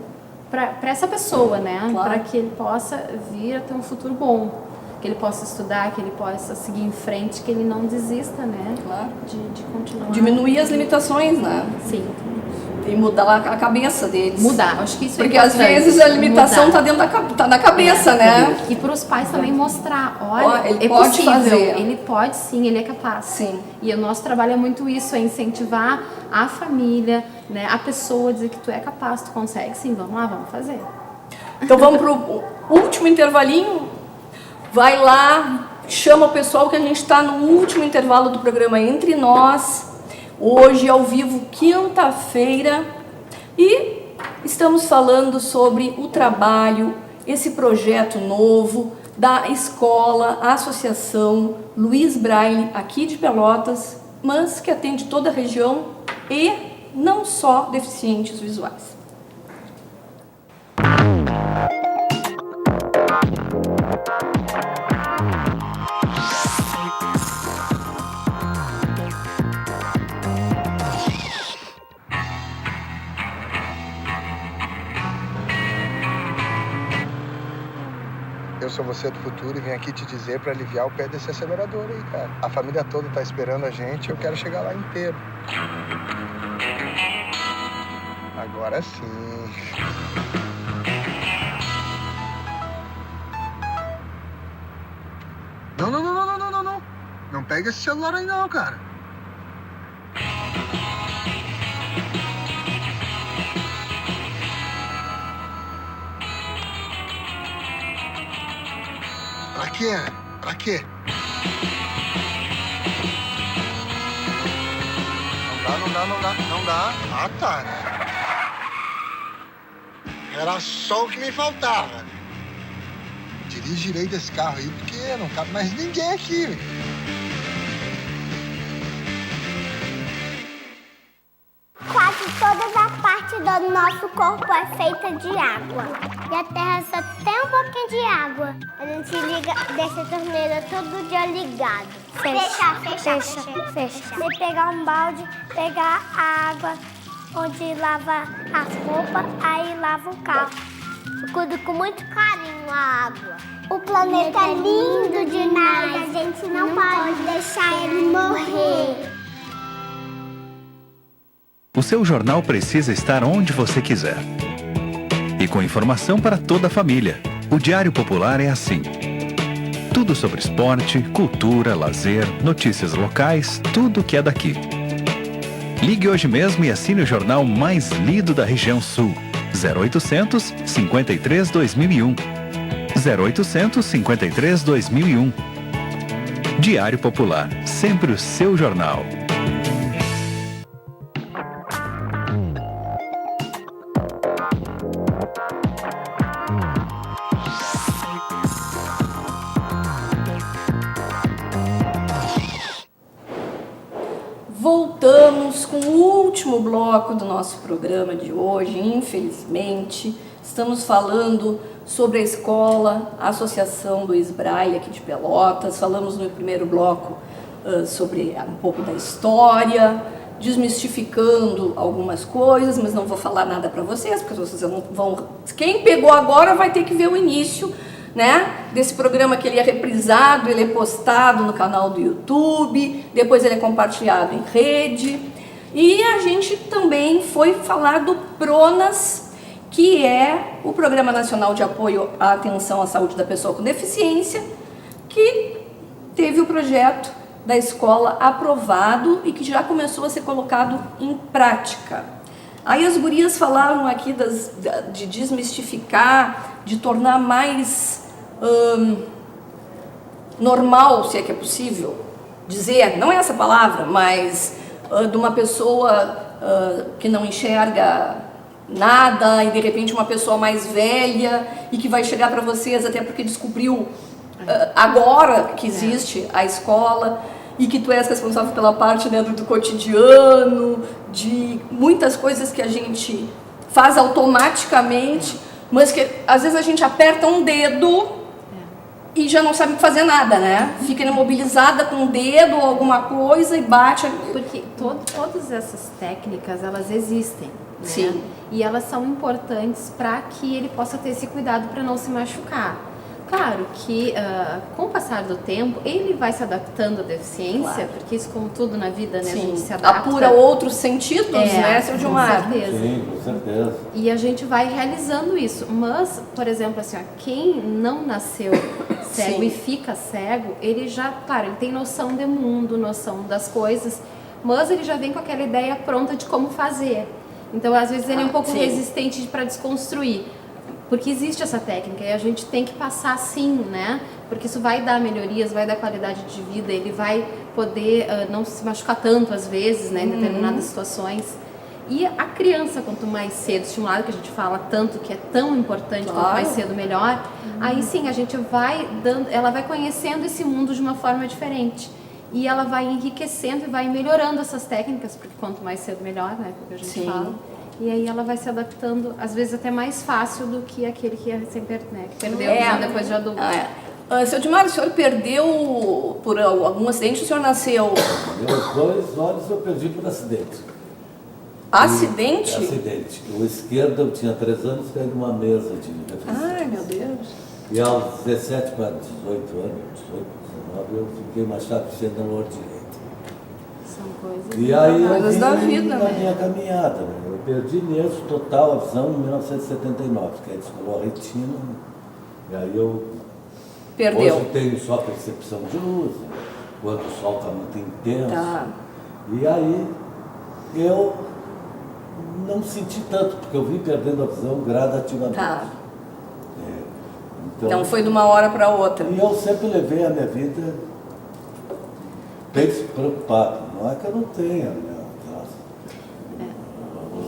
para essa pessoa, né? Para que ele possa vir a ter um futuro bom. Que ele possa estudar, que ele possa seguir em frente, que ele não desista, né? De continuar. Diminuir as limitações, né? Sim. E mudar a cabeça deles. Mudar, acho que isso porque é importante. Porque às vezes a limitação está dentro tá na cabeça, né? E para os pais também mostrar, olha, ele é pode possível, fazer. Ele pode sim, ele é capaz. Sim. E o nosso trabalho é muito isso, é incentivar a família, né, a pessoa, dizer que tu é capaz, tu consegue, sim, vamos lá, vamos fazer. Então vamos para o último intervalinho. Vai lá, chama o pessoal que a gente está no último intervalo do programa Entre Nós. Hoje, ao vivo, quinta-feira, e estamos falando sobre o trabalho, esse projeto novo da escola, a Associação Luiz Braille, aqui de Pelotas, mas que atende toda a região e não só deficientes visuais. Eu sou você do futuro e vim aqui te dizer para aliviar o pé desse acelerador aí, cara. A família toda tá esperando a gente e eu quero chegar lá inteiro. Agora sim. Não. Não pega esse celular aí não, cara. Pra quê? Não dá. Ah, tá. Era só o que me faltava. Dirige direito esse carro aí, porque não cabe mais ninguém aqui. Quase toda a parte do nosso corpo é feita de água. E a Terra só tem um pouquinho de água. A gente deixa a torneira todo dia ligado. Fecha. Você pegar um balde, pegar a água onde lava as roupas, aí lava o carro. Eu cuido com muito carinho a água. O planeta é lindo demais. A gente não pode deixar ele morrer. O seu jornal precisa estar onde você quiser. E com informação para toda a família. O Diário Popular é assim. Tudo sobre esporte, cultura, lazer, notícias locais, tudo que é daqui. Ligue hoje mesmo e assine o jornal mais lido da região sul. 0800 53 2001. 0800 53 2001. Diário Popular, sempre o seu jornal. Voltamos com o último bloco do nosso programa de hoje, infelizmente. Estamos falando sobre a escola, a Associação Luiz Braille aqui de Pelotas. Falamos no primeiro bloco sobre um pouco da história, desmistificando algumas coisas, mas não vou falar nada para vocês, porque vocês não vão... Quem pegou agora vai ter que ver o início, né, desse programa, que ele é reprisado, ele é postado no canal do YouTube, depois ele é compartilhado em rede. E a gente também foi falar do PRONAS, que é o Programa Nacional de Apoio à Atenção à Saúde da Pessoa com Deficiência, que teve o projeto da escola aprovado e que já começou a ser colocado em prática. Aí as gurias falaram aqui de desmistificar, de tornar mais normal, se é que é possível dizer, não é essa palavra, mas de uma pessoa que não enxerga nada e de repente uma pessoa mais velha e que vai chegar para vocês até porque descobriu agora que existe a escola e que tu és responsável pela parte, né, do cotidiano, de muitas coisas que a gente faz automaticamente, mas que às vezes a gente aperta um dedo e já não sabe fazer nada, né? Fica imobilizada com o dedo ou alguma coisa e bate. Porque todas essas técnicas, elas existem, né? Sim. E elas são importantes para que ele possa ter esse cuidado para não se machucar. Claro que com o passar do tempo, ele vai se adaptando à deficiência, claro, porque isso, como tudo na vida, né, a gente se adapta. Apura outros sentidos, né, seu Gilmar? Com certeza. Sim, com certeza. E a gente vai realizando isso. Mas, por exemplo, assim, quem não nasceu cego Sim. e fica cego, ele já, claro, ele tem noção de mundo, noção das coisas, mas ele já vem com aquela ideia pronta de como fazer. Então, às vezes, ele é um pouco resistente para desconstruir. Porque existe essa técnica e a gente tem que passar sim, né? Porque isso vai dar melhorias, vai dar qualidade de vida, ele vai poder não se machucar tanto às vezes, né? Em determinadas situações. E a criança, quanto mais cedo estimulada, que a gente fala tanto que é tão importante, claro, quanto mais cedo melhor, aí sim a gente vai dando, ela vai conhecendo esse mundo de uma forma diferente. E ela vai enriquecendo e vai melhorando essas técnicas, porque quanto mais cedo melhor, né? Porque a gente fala. E aí ela vai se adaptando, às vezes até mais fácil do que aquele que que perdeu depois de adulto. Seu Dimar, o senhor perdeu por algum acidente? O senhor nasceu... Meus dois olhos eu perdi por acidente. Acidente? Acidente. O esquerdo eu tinha 3 anos, caí numa mesa de refeição. Ai, meu Deus. E aos 17 para 18 anos, 18, 19, eu fiquei machado de cedador direito. São coisas, E aí coisas da vida, na né? minha caminhada, né? Eu perdi mesmo total a visão em 1979, que aí descolou a retina. E aí eu Perdeu. hoje tenho só percepção de luz, quando o sol está muito intenso. Tá. E aí eu não senti tanto, porque eu vim perdendo a visão gradativamente. Tá. Então, Não foi de uma hora para outra. E eu sempre levei a minha vida bem preocupado. Não é que eu não tenha, né?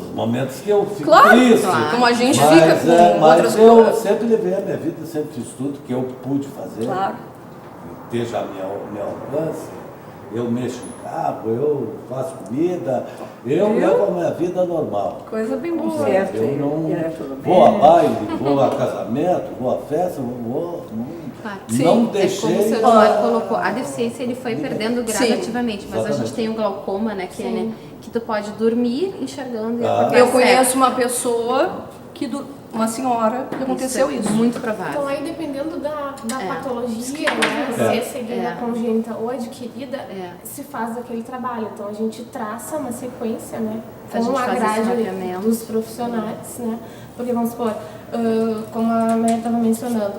Os momentos que eu fico Claro, triste. claro. Como a gente mas, fica com mas outras eu coisas. sempre levei a minha vida, sempre fiz tudo que eu pude fazer. Claro. Que esteja a meu alcance. Eu mexo em carro, eu faço comida, eu levo a minha vida normal. Coisa bem boa. Certo, Eu não tudo vou a bem. baile, vou a casamento, vou a festa, Claro. não É deixei. como o seu Eduardo colocou, a deficiência ele foi perdendo Sim. gradativamente, mas a gente Exatamente. tem o glaucoma, né, que, é, né, que tu pode dormir enxergando e Ah. acordar Eu cego. conheço uma pessoa uma senhora que aconteceu isso. Muito provável. Então aí dependendo da É. patologia, né, se é cegueira congênita ou adquirida, se faz aquele trabalho. Então a gente traça uma sequência, né, A gente com a faz esse grade mapeamento. dos profissionais, né, porque vamos supor, como a Maria estava mencionando,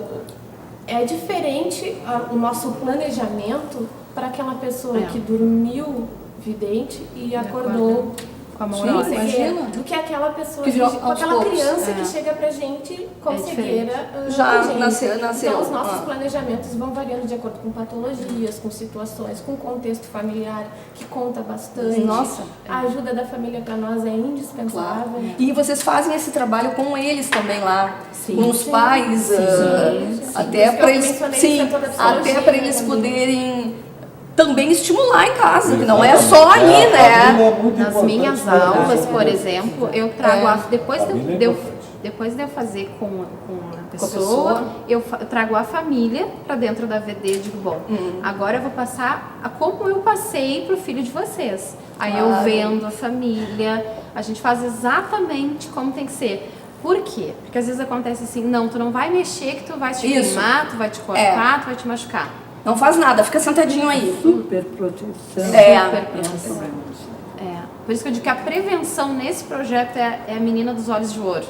é diferente o nosso planejamento para aquela pessoa que dormiu vidente e acordou com a mão Sim, na hora. cegueira, Imagina. do que aquela pessoa, Que virou com aos aquela poucos. criança É. que chega pra gente com É cegueira Já congênita. nasceu. Então os nossos Ah. planejamentos vão variando de acordo com patologias, com situações, com contexto familiar, que conta bastante. Nossa. A ajuda da família para nós é indispensável. E vocês fazem esse trabalho com eles também lá, Sim. com os Sim. pais, Sim. até Por isso que para eu eles, mencionei sim, o setor da psicologia até para eles também. poderem também estimular em casa, que não é Exatamente. só ali, A família né? é muito Nas importante minhas pra gente. aulas, por exemplo, eu trago depois Família é de eu importante. depois de eu fazer com a pessoa, pessoa. eu trago a família para dentro da VD e digo, bom, agora eu vou passar a como eu passei pro filho de vocês. Aí eu Claro. vendo a família, a gente faz exatamente como tem que ser. Por quê? Porque às vezes acontece assim, não, tu não vai mexer que tu vai te Isso. queimar, tu vai te cortar, tu vai te machucar. Não faz nada, fica sentadinho aí. Super proteção. É. Super proteção. Por isso que eu digo que a prevenção nesse projeto é a menina dos olhos de ouro,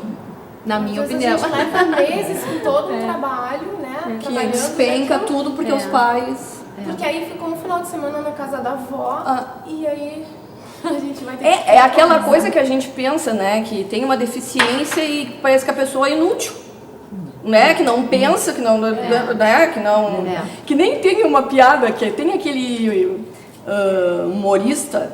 na minha Às vezes opinião. a gente leva meses com todo o trabalho, né? Que trabalhando despenca daquilo. tudo porque os pais... Porque aí ficou um final de semana na casa da avó e aí a gente vai ter É aquela coisa que a gente pensa, né? Que tem uma deficiência e parece que a pessoa é inútil. Né? Que não pensa, que não... Né? Que não... Que nem tem uma piada, que tem aquele humorista,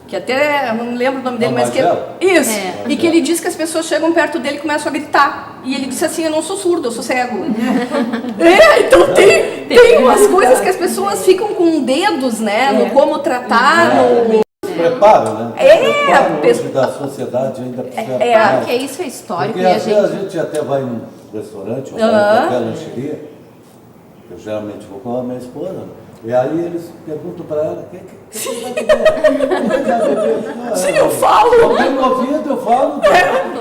que até, eu não lembro o nome dele, mas que... Isso! E que ele diz que as pessoas chegam perto dele e começam a gritar. E ele disse assim, eu não sou surdo, eu sou cego. Então tem umas coisas que as pessoas ficam com dedos, né? No como tratar, no... Preparo, né? Preparo hoje da sociedade ainda precisa. Porque isso é histórico Porque e às vezes a gente até vai num restaurante ou vai em qualquer lancheria, eu geralmente vou com a minha esposa, e aí eles perguntam para ela, o que você vai beber? Sim, eu falo. Eu tenho ouvido, eu falo.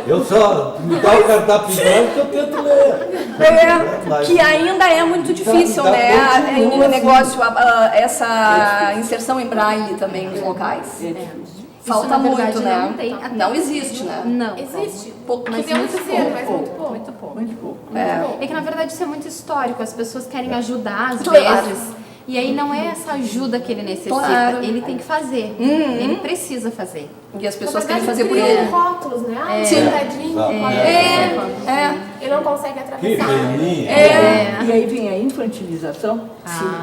Eu só me dá o cardápio branco que eu tento ler. Que ainda é muito difícil, né? O negócio, essa inserção em braille também nos locais. Falta Isso, na verdade, muito, né? não tem. Não existe, né? Não. Existe. Mas Podemos muito dizer, pouco. mas muito pouco. Muito pouco. Muito pouco. É que na verdade isso é muito histórico, as pessoas querem ajudar às Claro. vezes. E aí não é essa ajuda que ele necessita, Claro. ele tem que fazer. Ele precisa fazer. E as pessoas Na verdade, querem fazer por criam ele. rótulos, né? Ah, Sim. sentadinho, ele não consegue Que atravessar. peninha. E aí vem a infantilização,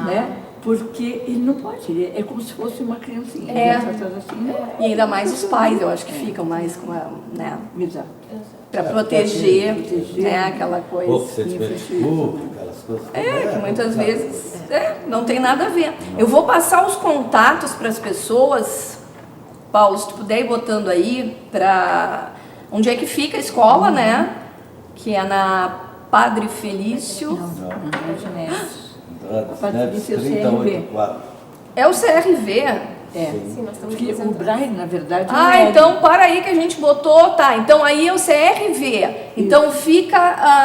né? Porque ele não pode, ele é como se fosse uma criancinha. É. Tratado assim, né? E ainda mais os pais, eu acho que ficam mais com a, né? Exato. Pra proteger, né? Aquela coisa. Pouco sentimento público, aquelas coisas. Que muitas vezes não tem nada a ver. Eu vou passar os contatos para as pessoas, Paulo, se tu puder ir botando aí, para onde é que fica a escola, né? Que é na Padre Felício. Neves, 38,4. É o CRV. Sim, nós estamos Porque o representando. Braille, na verdade, é um Ah, L. então para aí que a gente botou, tá, então aí é o CRV, então fica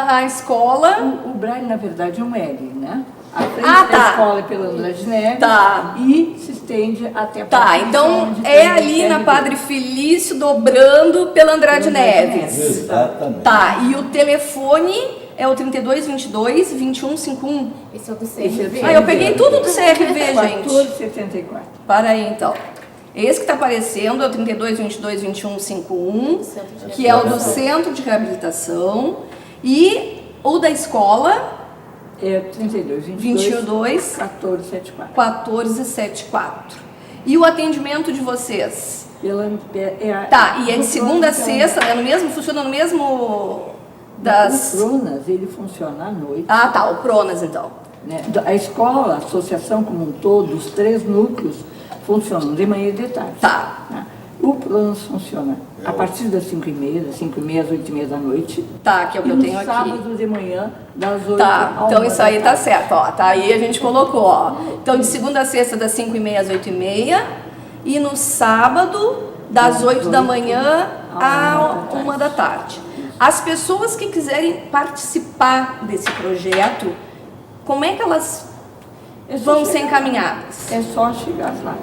a escola... O Braille, na verdade, é um L, né? A frente Ah, da tá. escola é pela Andrade Neves Tá. e se estende até a Tá, parte então onde é tem o ali na CRV. Padre Felício, dobrando pela Andrade Neves. Exatamente. Tá, e o telefone é o 3222-2151. Esse é o do Esse é do CRV. Ah, eu peguei tudo do CRV, gente. 1474. Para aí, então. Esse que está aparecendo é o 3222-2151, que é o do Centro de Reabilitação. E o da escola... É 3222 1474. 1474. E o atendimento de vocês? Tá, e é de do segunda a Pronas, sexta, é no mesmo, funciona no mesmo O das... Pronas, ele funciona à noite. Ah, tá, o Pronas então. Né? A escola, a associação como um todo, os 3 núcleos, funcionam de manhã e de tarde. Tá. Né? O Pronas funciona a partir das 5h30, das 5h30 às 8h30 da noite. Tá, que é o que e eu no tenho aqui. sábado de manhã, das 8h Tá, à então 1h isso aí da tá tarde. certo, ó. Tá aí a gente colocou, ó. Então de segunda a sexta das 5h30 às 8h30 e no sábado das 8 da manhã à 1 da tarde. As pessoas que quiserem participar desse projeto, como é que elas vão ser encaminhadas? É só chegar lá.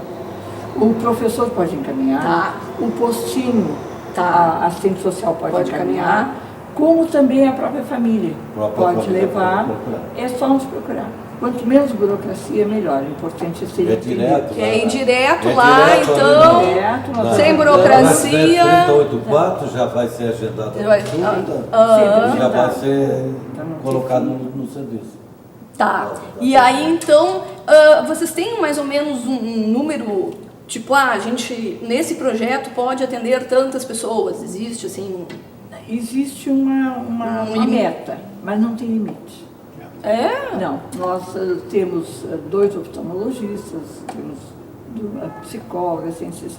O professor pode encaminhar, Tá. o postinho, a assistente social pode encaminhar, encaminhar. como também a própria família Própria pode família levar. pode procurar. É só nos procurar. Quanto menos burocracia, melhor. O importante é ser É direto. É ir direto É lá, direto então, ali, Direto, na- sem na- burocracia. na 384 já vai ser agendada a Vai- consulta, Sempre já vai agendado. ser colocado no serviço. Tá. E aí, então, vocês têm mais ou menos um número, tipo, a gente, nesse projeto, pode atender tantas pessoas? Existe, assim... Existe uma limite. meta, mas não tem limite. É? Não, nós temos 2 oftalmologistas, temos psicólogas, ciências.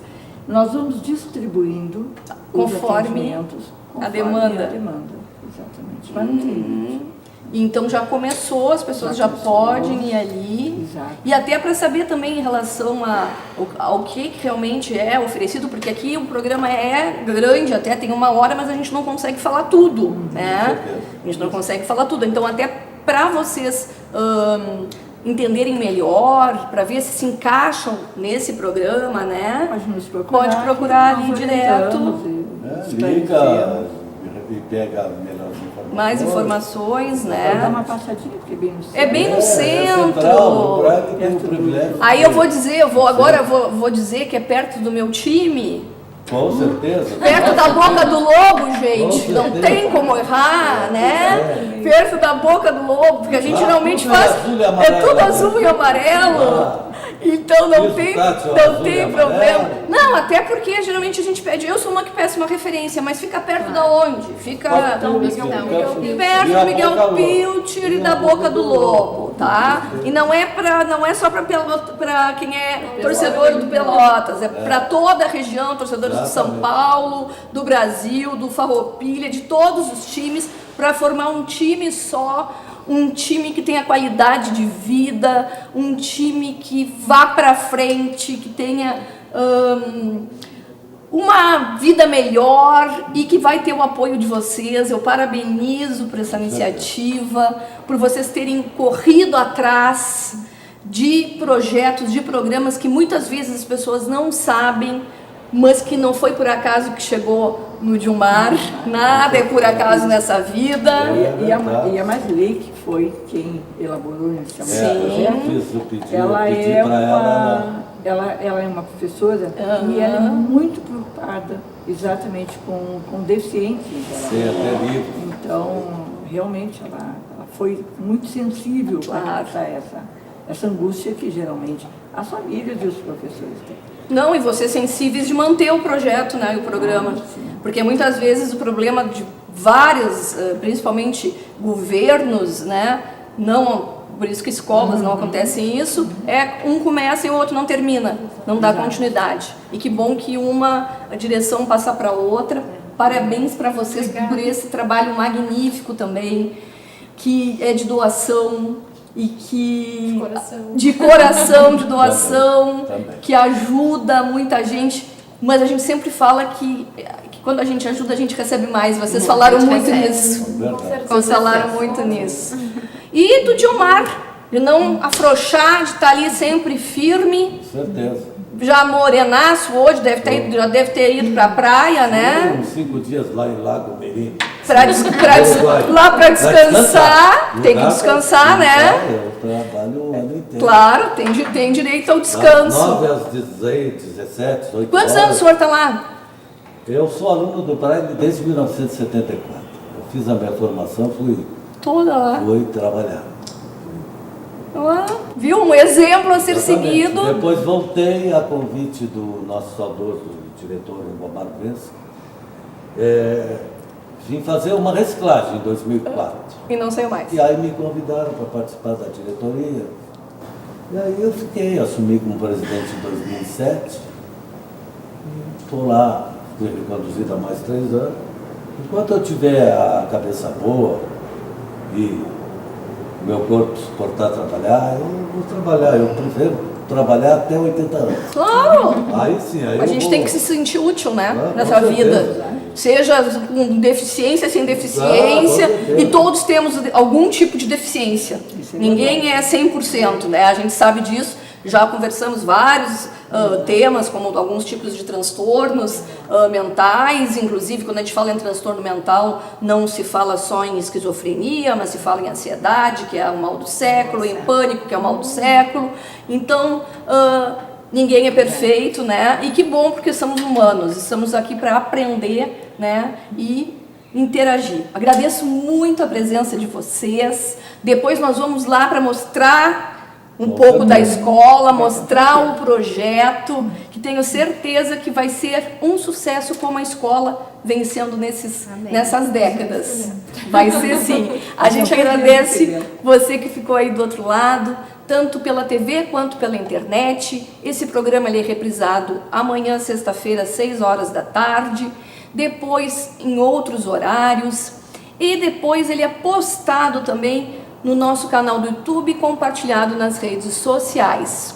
Nós vamos distribuindo os Conforme atendimentos a demanda. a demanda, exatamente. Mas não tem limite. Então já começou, as pessoas já podem ir ali. Exato. E até para saber também em relação ao que realmente é oferecido, porque aqui o programa é grande, até tem 1 hora, mas a gente não consegue falar tudo, né? A gente não consegue falar tudo. Então até para vocês entenderem melhor, para ver se encaixam nesse programa, né? Pode nos procurar. Pode procurar que ali nós direto. orientamos Liga e pega melhores informações. Mais informações, Dá né? uma passadinha, porque é bem no centro. É bem no central, centro. o Braga tem o privilégio. Aí eu vou dizer, agora eu vou dizer que é perto do meu time. Com certeza. Perto da boca do lobo, gente. Com Não certeza. tem como errar, né? Perto da boca do lobo, porque a gente geralmente tudo é faz. azul e É amarelo, tudo né? azul e amarelo. Então não Isso, tem, Tati, ó, não azul tem e problema. amarelo. Não, até porque geralmente a gente pede. Eu sou uma que peço uma referência, mas fica perto da onde? Fica perto do Miguel Pilcher e da Boca do Lobo, tá? E não é só para quem é torcedor do Pelotas, é para toda a região, torcedores de São Paulo, do Brasil, do Farroupilha, de todos os times, para formar um time só, um time que tenha qualidade de vida, um time que vá para frente, que tenha uma vida melhor e que vai ter o apoio de vocês. Eu parabenizo por essa iniciativa, por vocês terem corrido atrás de projetos, de programas que muitas vezes as pessoas não sabem, mas que não foi por acaso que chegou no Dilmar, nada é por acaso nessa vida. E a Masley, que foi quem elaborou inicialmente o projeto, fiz o pedido, ela pedi é pra ela é uma professora e ela é muito preocupada exatamente com deficientes em geral. Ser até livre. Então, realmente, ela foi muito sensível a essa angústia que geralmente as famílias e os professores têm. Não, e vocês sensíveis de manter o projeto, né, e o programa. Porque muitas vezes o problema de vários, principalmente governos, né, não, por isso que escolas não acontecem isso, um começa e o outro não termina, não dá continuidade. E que bom que uma direção passa para outra. Parabéns para vocês por esse trabalho magnífico também, que é de doação. e que de coração, de doação, que ajuda muita gente, mas a gente sempre fala que quando a gente ajuda, a gente recebe mais. Vocês falaram muito nisso. Vocês falaram muito nisso. E do Diomar, de não afrouxar, de estar ali sempre firme. Com certeza. Já morenaço hoje, já deve ter ido para a praia, né? Uns 5 dias lá em Lago Mirim. Lá para descansar, tem que descansar, né? Eu trabalho o ano inteiro. Claro, tem direito ao descanso. 9 às 16, 17, 18 Quantos anos o senhor está lá? Eu sou aluno do Braille desde 1974. Eu fiz a minha formação, fui trabalhar. Viu? Um exemplo a ser seguido. Depois voltei a convite do nosso saudoso diretor Omar Vença. Vim fazer uma reciclagem em 2004. E não saiu mais. E aí me convidaram para participar da diretoria. E aí eu assumi como presidente em 2007. Estou lá, fui reconduzido há mais 3 anos. Enquanto eu tiver a cabeça boa e meu corpo suportar trabalhar, eu vou trabalhar. Eu prefiro trabalhar até 80 anos. Claro! Aí sim, aí a gente tem que se sentir útil, né? Nessa vida. Seja com deficiência, sem deficiência, e todos temos algum tipo de deficiência. Ninguém é 100%, né? A gente sabe disso. Já conversamos vários temas, como alguns tipos de transtornos mentais, inclusive quando a gente fala em transtorno mental, não se fala só em esquizofrenia, mas se fala em ansiedade, que é o mal do século, em pânico, que é o mal do século. Então, ninguém é perfeito, né? E que bom, porque somos humanos, estamos aqui para aprender, né? E interagir. Agradeço muito a presença de vocês. Depois nós vamos lá para mostrar um pouco da escola, mostrar o projeto, que tenho certeza que vai ser um sucesso como a escola vem sendo nessas décadas. Vai ser sim. A gente agradece você que ficou aí do outro lado, tanto pela TV quanto pela internet. Esse programa ele é reprisado amanhã, sexta-feira, às 6 horas da tarde, depois em outros horários, e depois ele é postado também no nosso canal do YouTube, compartilhado nas redes sociais.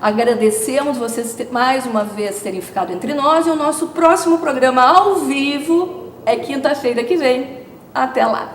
Agradecemos vocês mais uma vez terem ficado entre nós, e o nosso próximo programa ao vivo é quinta-feira que vem. Até lá!